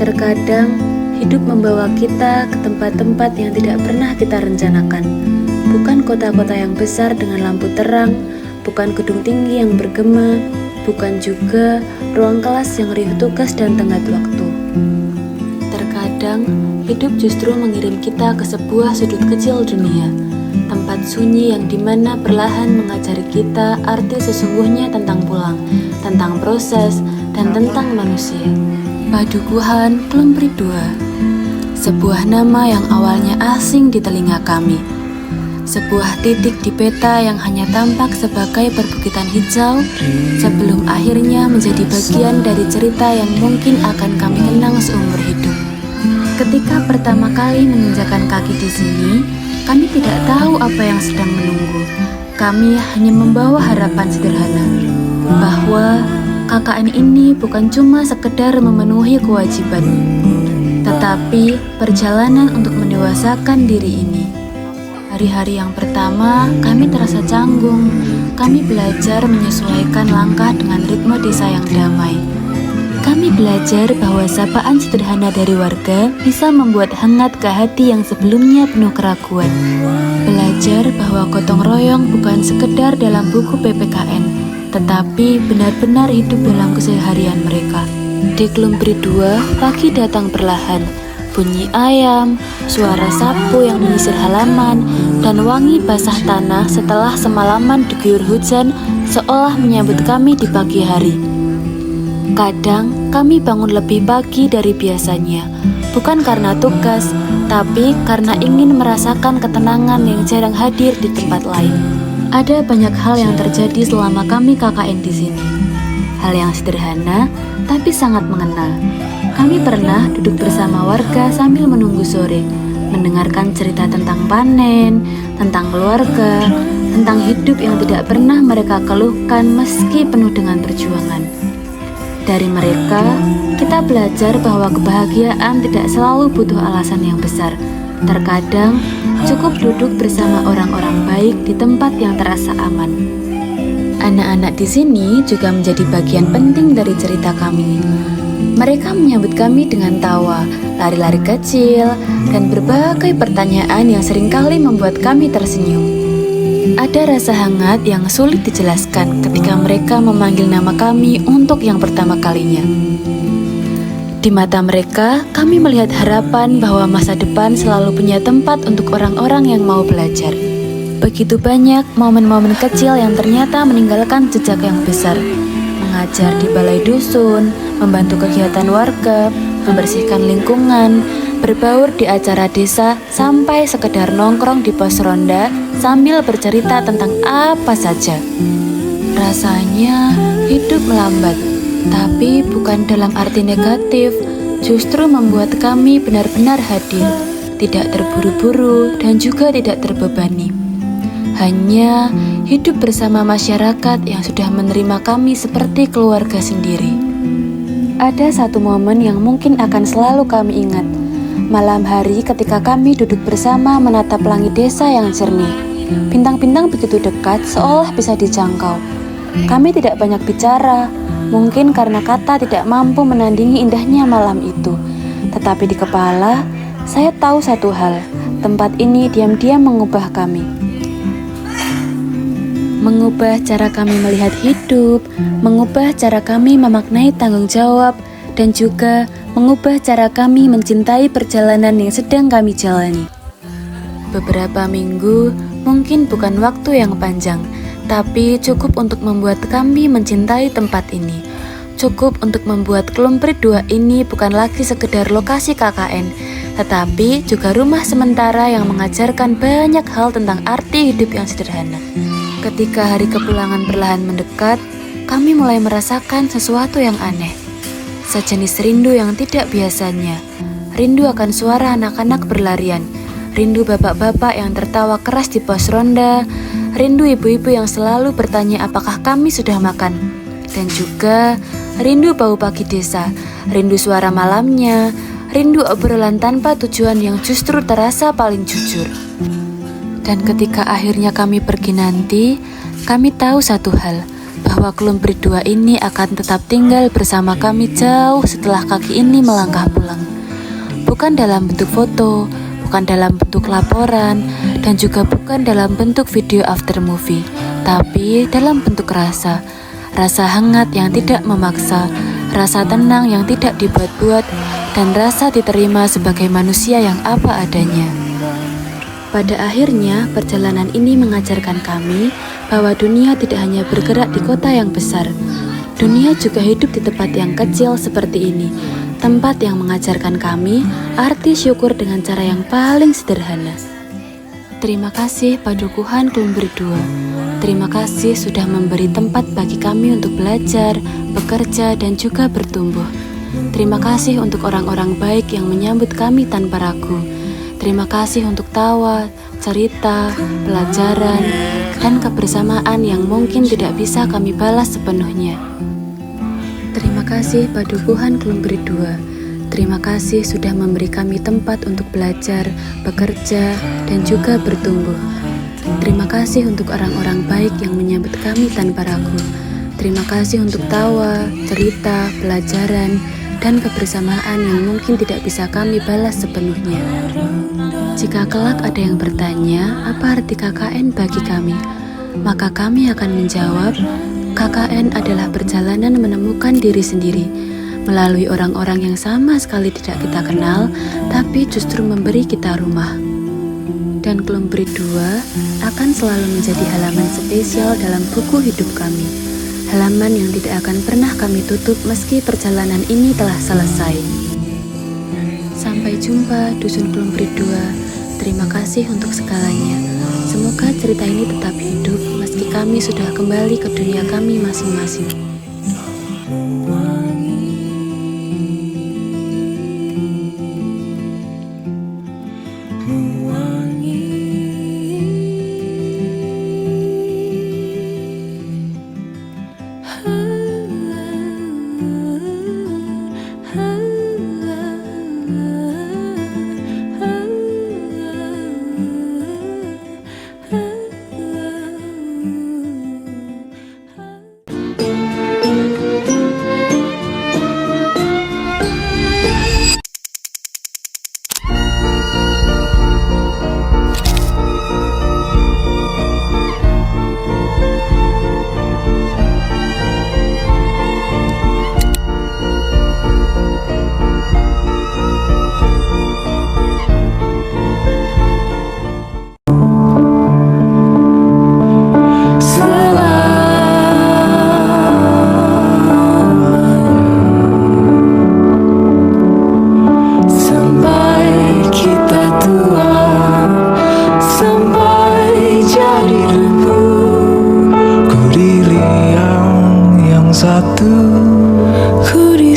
Terkadang hidup membawa kita ke tempat-tempat yang tidak pernah kita rencanakan. Bukan kota-kota yang besar dengan lampu terang, bukan gedung tinggi yang bergema, bukan juga ruang kelas yang riuh tugas dan tenggat waktu. Terkadang hidup justru mengirim kita ke sebuah sudut kecil dunia, tempat sunyi yang dimana perlahan mengajari kita arti sesungguhnya tentang pulang, tentang proses, dan tentang manusia. Padukuhan Klumprit II, sebuah nama yang awalnya asing di telinga kami. Sebuah titik di peta yang hanya tampak sebagai perbukitan hijau sebelum akhirnya menjadi bagian dari cerita yang mungkin akan kami kenang seumur hidup. Ketika pertama kali menginjakan kaki di sini, kami tidak tahu apa yang sedang menunggu. Kami hanya membawa harapan sederhana bahwa KKN ini bukan cuma sekedar memenuhi kewajiban, tetapi perjalanan untuk mendewasakan diri ini. Hari-hari yang pertama, kami terasa canggung. Kami belajar menyesuaikan langkah dengan ritme desa yang damai. Kami belajar bahwa sapaan sederhana dari warga bisa membuat hangat ke hati yang sebelumnya penuh keraguan. Belajar bahwa gotong royong bukan sekedar dalam buku PPKN, tetapi benar-benar hidup dalam keseharian mereka. Di Klumprit II, pagi datang perlahan. Bunyi ayam, suara sapu yang menyisir halaman, dan wangi basah tanah setelah semalaman diguyur hujan seolah menyambut kami di pagi hari. Kadang kami bangun lebih pagi dari biasanya, bukan karena tugas, tapi karena ingin merasakan ketenangan yang jarang hadir di tempat lain. Ada banyak hal yang terjadi selama kami KKN di sini. Hal yang sederhana, tapi sangat mengena. Kami pernah duduk bersama warga sambil menunggu sore, mendengarkan cerita tentang panen, tentang keluarga, tentang hidup yang tidak pernah mereka keluhkan meski penuh dengan perjuangan. Dari mereka, kita belajar bahwa kebahagiaan tidak selalu butuh alasan yang besar. Terkadang, cukup duduk bersama orang-orang baik di tempat yang terasa aman. Anak-anak di sini juga menjadi bagian penting dari cerita kami. Mereka menyambut kami dengan tawa, lari-lari kecil, dan berbagai pertanyaan yang seringkali membuat kami tersenyum. Ada rasa hangat yang sulit dijelaskan ketika mereka memanggil nama kami untuk yang pertama kalinya. Di mata mereka, kami melihat harapan bahwa masa depan selalu punya tempat untuk orang-orang yang mau belajar. Begitu banyak momen-momen kecil yang ternyata meninggalkan jejak yang besar. Mengajar di balai dusun, membantu kegiatan warga, membersihkan lingkungan, berbaur di acara desa, sampai sekedar nongkrong di pos ronda sambil bercerita tentang apa saja. Rasanya hidup melambat. Tapi bukan dalam arti negatif, justru membuat kami benar-benar hadir, tidak terburu-buru dan juga tidak terbebani. Hanya hidup bersama masyarakat yang sudah menerima kami seperti keluarga sendiri. Ada satu momen yang mungkin akan selalu kami ingat. Malam hari ketika kami duduk bersama menatap langit desa yang jernih. Bintang-bintang begitu dekat seolah bisa dijangkau. Kami tidak banyak bicara, mungkin karena kata tidak mampu menandingi indahnya malam itu. Tetapi di kepala, saya tahu satu hal, tempat ini diam-diam mengubah kami. Mengubah cara kami melihat hidup, mengubah cara kami memaknai tanggung jawab, dan juga mengubah cara kami mencintai perjalanan yang sedang kami jalani. Beberapa minggu mungkin bukan waktu yang panjang, tapi cukup untuk membuat kami mencintai tempat ini. Cukup untuk membuat Klumprit II ini bukan lagi sekedar lokasi KKN, tetapi juga rumah sementara yang mengajarkan banyak hal tentang arti hidup yang sederhana. Ketika hari kepulangan perlahan mendekat, kami mulai merasakan sesuatu yang aneh. Sejenis rindu yang tidak biasanya. Rindu akan suara anak-anak berlarian. Rindu bapak-bapak yang tertawa keras di pos ronda. Rindu ibu-ibu yang selalu bertanya apakah kami sudah makan. Dan juga rindu bau pagi desa. Rindu suara malamnya. Rindu obrolan tanpa tujuan yang justru terasa paling jujur. Dan ketika akhirnya kami pergi nanti, kami tahu satu hal, bahwa Klumpri 2 ini akan tetap tinggal bersama kami jauh setelah kaki ini melangkah pulang. Bukan dalam bentuk foto, bukan dalam bentuk laporan, dan juga bukan dalam bentuk video after movie, tapi dalam bentuk rasa. Rasa hangat yang tidak memaksa, rasa tenang yang tidak dibuat-buat, dan rasa diterima sebagai manusia yang apa adanya. Pada akhirnya, perjalanan ini mengajarkan kami bahwa dunia tidak hanya bergerak di kota yang besar. Dunia juga hidup di tempat yang kecil seperti ini, tempat yang mengajarkan kami arti syukur dengan cara yang paling sederhana. Terima kasih Padukuhan Klumpri 2. Terima kasih sudah memberi tempat bagi kami untuk belajar, bekerja, dan juga bertumbuh. Terima kasih untuk orang-orang baik yang menyambut kami tanpa ragu. Terima kasih untuk tawa, cerita, pelajaran, dan kebersamaan yang mungkin tidak bisa kami balas sepenuhnya. Terima kasih Padukuhan Klumpri 2. Terima kasih sudah memberi kami tempat untuk belajar, bekerja, dan juga bertumbuh. Terima kasih untuk orang-orang baik yang menyambut kami tanpa ragu. Terima kasih untuk tawa, cerita, pelajaran, dan kebersamaan yang mungkin tidak bisa kami balas sepenuhnya. Jika kelak ada yang bertanya, apa arti KKN bagi kami? Maka kami akan menjawab, KKN adalah perjalanan menemukan diri sendiri, melalui orang-orang yang sama sekali tidak kita kenal, tapi justru memberi kita rumah. Dan Klumpri 2 akan selalu menjadi halaman spesial dalam buku hidup kami. Halaman yang tidak akan pernah kami tutup meski perjalanan ini telah selesai. Sampai jumpa Dusun Klumpri 2. Terima kasih untuk segalanya. Semoga cerita ini tetap hidup meski kami sudah kembali ke dunia kami masing-masing. Satu ku di